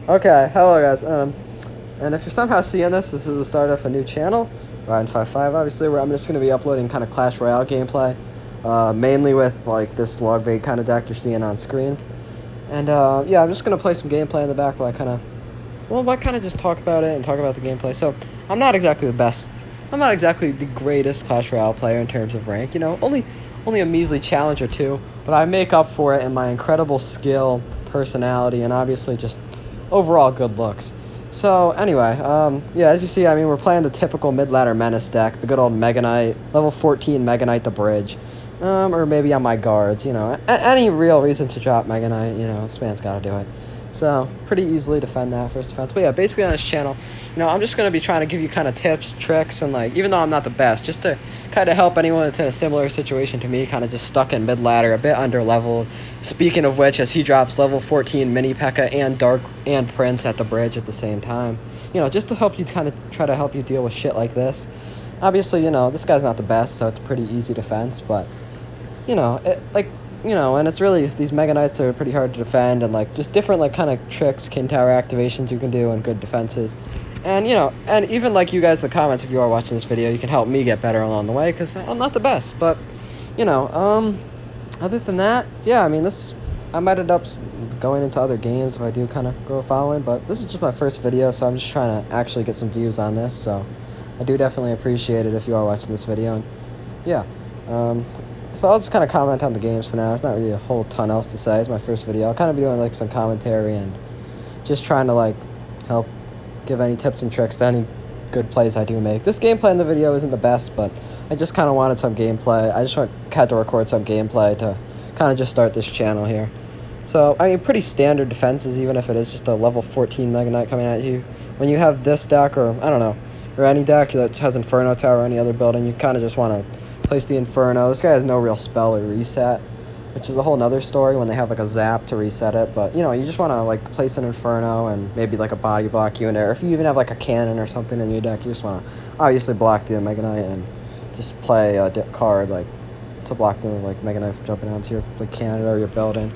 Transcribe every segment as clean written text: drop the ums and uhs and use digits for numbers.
Okay, hello guys. And if you're somehow seeing this, this is the start of a new channel, Ryan55, obviously, where I'm just going to be uploading kind of Clash Royale gameplay, mainly with like this log bait kind of deck you're seeing on screen. And yeah, I'm just going to play some gameplay in the back while I kind of just talk about it and talk about the gameplay. So I'm not exactly the best. I'm not exactly the greatest Clash Royale player in terms of rank. You know, only a measly challenge or two, but I make up for it in my incredible skill, personality, and obviously just overall good looks. So anyway, yeah, as you see, I mean, we're playing the typical mid-ladder menace deck, the good old Mega Knight, level 14 Mega Knight the bridge, or maybe on my guards, you know, any real reason to drop Mega Knight, you know, this man's got to do it. So pretty easily defend that first defense. But yeah, basically on this channel, you know, I'm just going to be trying to give you kind of tips, tricks, and like, even though I'm not the best, just to kind of help anyone that's in a similar situation to me, kind of just stuck in mid-ladder, a bit under-leveled. Speaking of which, as he drops level 14 Mini P.E.K.K.A. and Dark and Prince at the bridge at the same time. You know, just to help you kind of try to help you deal with shit like this. Obviously, you know, this guy's not the best, so it's a pretty easy defense, but, you know, and it's really, these Mega Knights are pretty hard to defend, and like just different like kind of tricks, Kin Tower activations you can do, and good defenses. And you know, and even like you guys in the comments, if you are watching this video, you can help me get better along the way, because I'm not the best. But you know, other than that, yeah, I mean, I might end up going into other games if I do kind of grow a following, but this is just my first video, so I'm just trying to actually get some views on this. So I do definitely appreciate it if you are watching this video. And yeah, so I'll just kind of comment on the games for now. There's not really a whole ton else to say. It's my first video. I'll kind of be doing like some commentary and just trying to like help give any tips and tricks to any good plays I do make. This gameplay in the video isn't the best, but I just kind of wanted some gameplay. I just had to record some gameplay to kind of just start this channel here. So, I mean, pretty standard defenses, even if it is just a level 14 Mega Knight coming at you. When you have this deck, or I don't know, or any deck that has Inferno Tower or any other building, you kind of just want to place the Inferno. This guy has no real spell or reset, which is a whole nother story when they have like a zap to reset it. But you know, you just want to like place an Inferno and maybe like a body block unit, or if you even have like a cannon or something in your deck, you just want to obviously block the Mega Knight and just play a card like to block the like Mega Knight from jumping onto your like cannon or your building.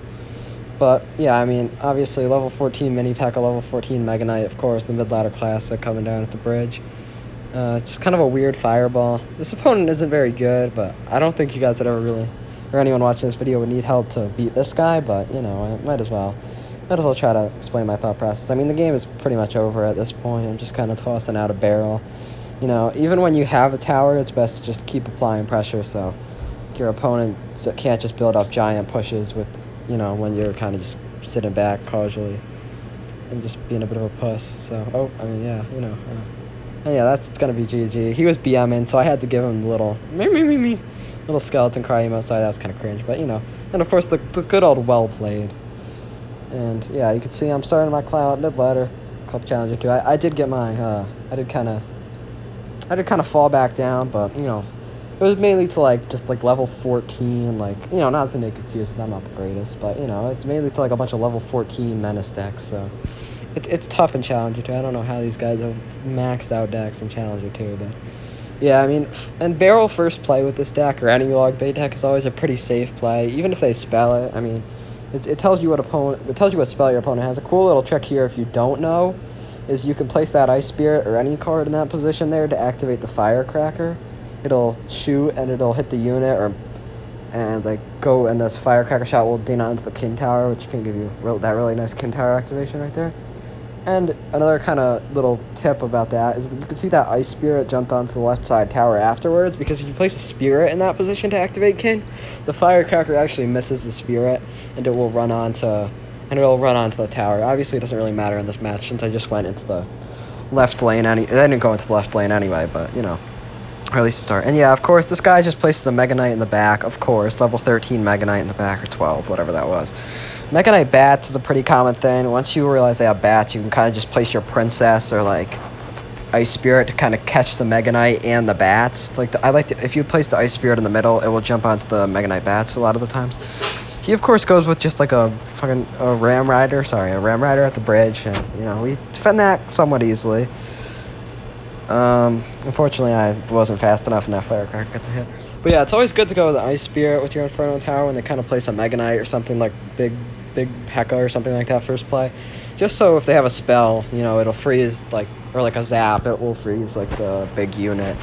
But yeah, I mean, obviously level 14 Mini P.E.K.K.A, level 14 Mega Knight, of course, the mid-ladder classic coming down at the bridge. Just kind of a weird fireball. This opponent isn't very good, but I don't think you guys would ever really, or anyone watching this video would need help to beat this guy, but, you know, I might as well try to explain my thought process. I mean, the game is pretty much over at this point. I'm just kind of tossing out a barrel. You know, even when you have a tower, it's best to just keep applying pressure, so your opponent can't just build up giant pushes with, you know, when you're kind of just sitting back casually and just being a bit of a puss. So, I mean, yeah, you know. And yeah, that's going to be GG. He was BMing, so I had to give him the little little skeleton cry emote. Sorry, that was kind of cringe, but you know. And of course, the good old well played. And yeah, you can see I'm starting my cloud mid-ladder club challenger too. I did get my I did kind of fall back down, but you know, it was mainly to like just like level 14, like, you know, not to make excuses, I'm not the greatest, but you know, it's mainly to like a bunch of level 14 menace decks. So it's tough in Challenger 2. I don't know how these guys have maxed out decks in Challenger 2, but yeah, I mean, and barrel first play with this deck or any log bait deck is always a pretty safe play, even if they spell it. I mean, it tells you what spell your opponent has. A cool little trick here, if you don't know, is you can place that Ice Spirit or any card in that position there to activate the Firecracker. It'll shoot and it'll hit the unit, and like go, and this Firecracker shot will ding onto the Kin Tower, which can give you that really nice Kin Tower activation right there. And another kind of little tip about that is that you can see that Ice Spirit jumped onto the left side tower afterwards, because if you place a Spirit in that position to activate Kin, the Firecracker actually misses the Spirit, and it will run onto the tower. Obviously, it doesn't really matter in this match since I just went into the left lane. I didn't go into the left lane anyway, but you know, or at least to start. And yeah, of course, this guy just places a Mega Knight in the back. Of course, level 13 Mega Knight in the back, or 12, whatever that was. Mega Knight bats is a pretty common thing. Once you realize they have bats, you can kind of just place your Princess or like Ice Spirit to kind of catch the Mega Knight and the bats. Like if you place the Ice Spirit in the middle, it will jump onto the Mega Knight bats a lot of the times. He of course goes with just like a Ram Rider at the bridge, and you know, we defend that somewhat easily. Unfortunately, I wasn't fast enough, and that Firecracker gets a hit. But yeah, it's always good to go with the Ice Spirit with your Inferno Tower when they kind of place a Mega Knight or something like big P.E.K.K.A. or something like that first play. just so if they have a spell, you know, it'll freeze, like, or like a zap, it will freeze, like, the big unit.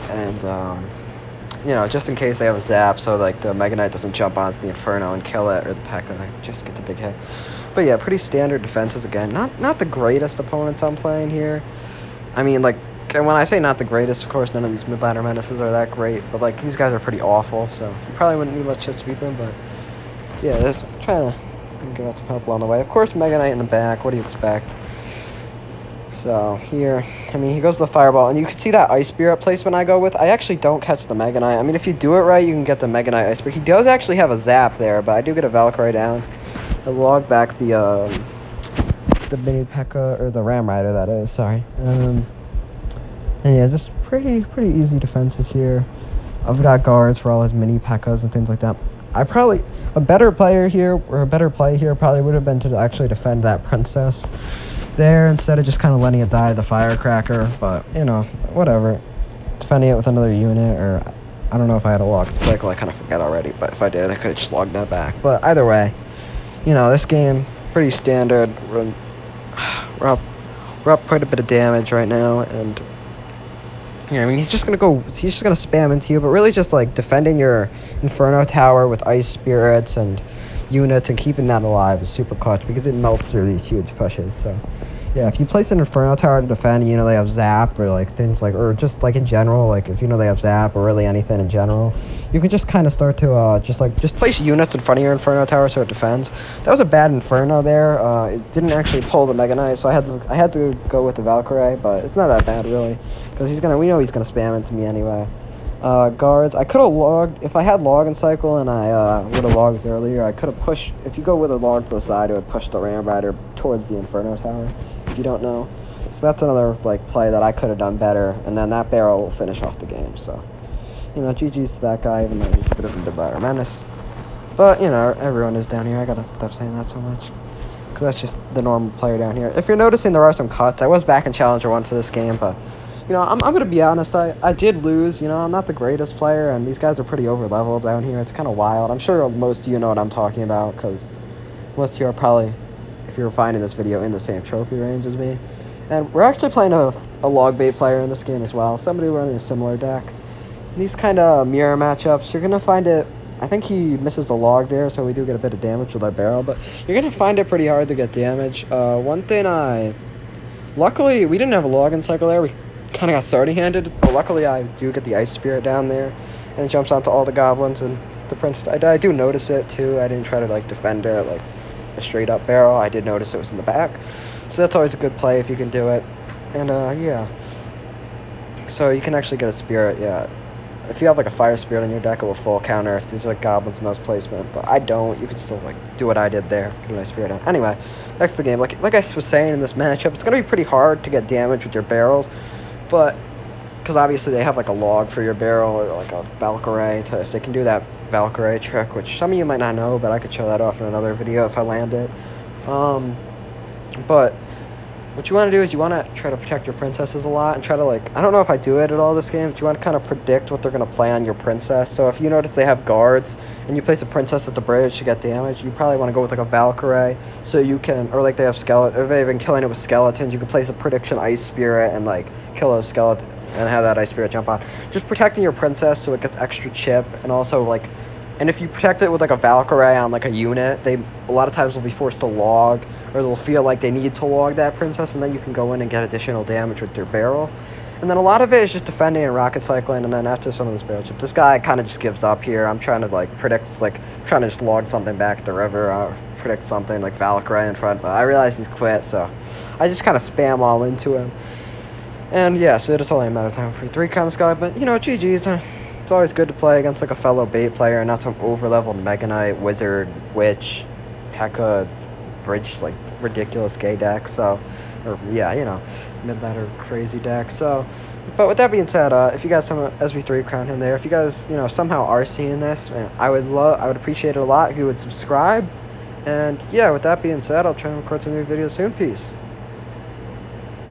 And, you know, just in case they have a zap, so, like, the Mega Knight doesn't jump onto the Inferno and kill it, or the P.E.K.K.A. and just get the big hit. But, yeah, pretty standard defenses, again. Not the greatest opponents I'm playing here. I mean, like, and when I say not the greatest, of course, none of these mid-ladder menaces are that great, but, like, these guys are pretty awful, so you probably wouldn't need much chance to beat them, but, yeah, just trying to give out some help along the way. Of course, Mega Knight in the back, what do you expect? So, here, I mean, he goes to the Fireball, and you can see that Ice Spirit placement I go with. I actually don't catch the Mega Knight. I mean, if you do it right, you can get the Mega Knight Ice Spirit. He does actually have a zap there, but I do get a Valkyrie down. I log back the mini P.E.K.K.A, or the Ram Rider, that is, sorry. And yeah, just pretty easy defenses here. I've got guards for all his mini P.E.K.K.As and things like that. A better player here, or a better play here, probably would have been to actually defend that Princess there instead of just kind of letting it die to the Firecracker. But, you know, whatever. Defending it with another unit, or I don't know if I had a locked cycle, I kind of forget already, but if I did, I could have just logged that back. But either way, you know, this game, pretty standard. We're up quite a bit of damage right now, and yeah, I mean, he's just gonna spam into you, but really just like defending your Inferno Tower with Ice Spirits and units and keeping that alive is super clutch because it melts through these huge pushes. So yeah, if you place an Inferno Tower to defend, you know, they have Zap or like things like, or just like in general, like if you know they have Zap or really anything in general, you can just kind of start to just place units in front of your Inferno Tower so it defends. That was a bad Inferno there. It didn't actually pull the Mega Knight, so I had to go with the Valkyrie, but it's not that bad really because we know he's gonna spam into me anyway. Guards, I could have logged, if I had log and cycle and I would have logged earlier, I could have pushed, if you go with a log to the side, it would push the Ram Rider towards the Inferno Tower, if you don't know. So that's another like play that I could have done better, and then that barrel will finish off the game. So, you know, GG's to that guy, even though he's a bit of a mid-ladder menace. But, you know, everyone is down here. I gotta stop saying that so much, because that's just the normal player down here. If you're noticing, there are some cuts. I was back in Challenger 1 for this game, but you know, I'm going to be honest, I did lose. You know, I'm not the greatest player, and these guys are pretty over-leveled down here. It's kind of wild. I'm sure most of you know what I'm talking about, because most of you are probably, if you're finding this video, in the same trophy range as me. And we're actually playing a log bait player in this game as well, somebody running a similar deck. These kind of mirror matchups, you're going to find it, I think he misses the log there, so we do get a bit of damage with our barrel, but you're going to find it pretty hard to get damage. One thing luckily, we didn't have a login cycle there. We kind of got starting-handed, but luckily I do get the Ice Spirit down there, and it jumps onto all the goblins and the princess. I do notice it too. I didn't try to like defend it like a straight-up barrel. I did notice it was in the back, so that's always a good play if you can do it. And yeah, so you can actually get a spirit. Yeah, if you have like a fire spirit in your deck, it will full counter if these are like goblins in those placement. But I don't. You can still like do what I did there, get a nice spirit out. Anyway, back to the game. Like I was saying, in this matchup, it's gonna be pretty hard to get damage with your barrels. But, because obviously they have like a log for your barrel or like a Valkyrie, if they can do that Valkyrie trick, which some of you might not know, but I could show that off in another video if I land it. But what you want to do is you want to try to protect your princesses a lot and try to like, I don't know if I do it at all this game, but you want to kind of predict what they're going to play on your princess. So if you notice they have guards and you place a princess at the bridge to get damage, you probably want to go with like a Valkyrie so you can, or like they have skeleton, or they've been killing it with skeletons, you can place a prediction Ice Spirit and like kill a skeleton and have that Ice Spirit jump on. Just protecting your princess so it gets extra chip, and also like, and if you protect it with like a Valkyrie on like a unit, they a lot of times will be forced to log, or they'll feel like they need to log that princess, and then you can go in and get additional damage with your barrel. And then a lot of it is just defending and rocket cycling, and then after some of this barrel chip, this guy kind of just gives up here. I'm trying to like predict, like trying to just log something back at the river, or predict something like Valkyrie in front, but I realize he's quit, so I just kind of spam all into him. And yeah, so it's only a matter of time for 3 count this guy, but you know, GG's. It's always good to play against like a fellow bait player and not some over-leveled Mega Knight, Wizard, Witch, P.E.K.K.A, Bridge, like ridiculous gay deck. So, or yeah, you know, mid-ladder crazy deck. So, but with that being said, if you guys some SB3 crown him there, if you guys, you know, somehow are seeing this, man, I would appreciate it a lot if you would subscribe. And yeah, with that being said, I'll try to record some new videos soon. Peace.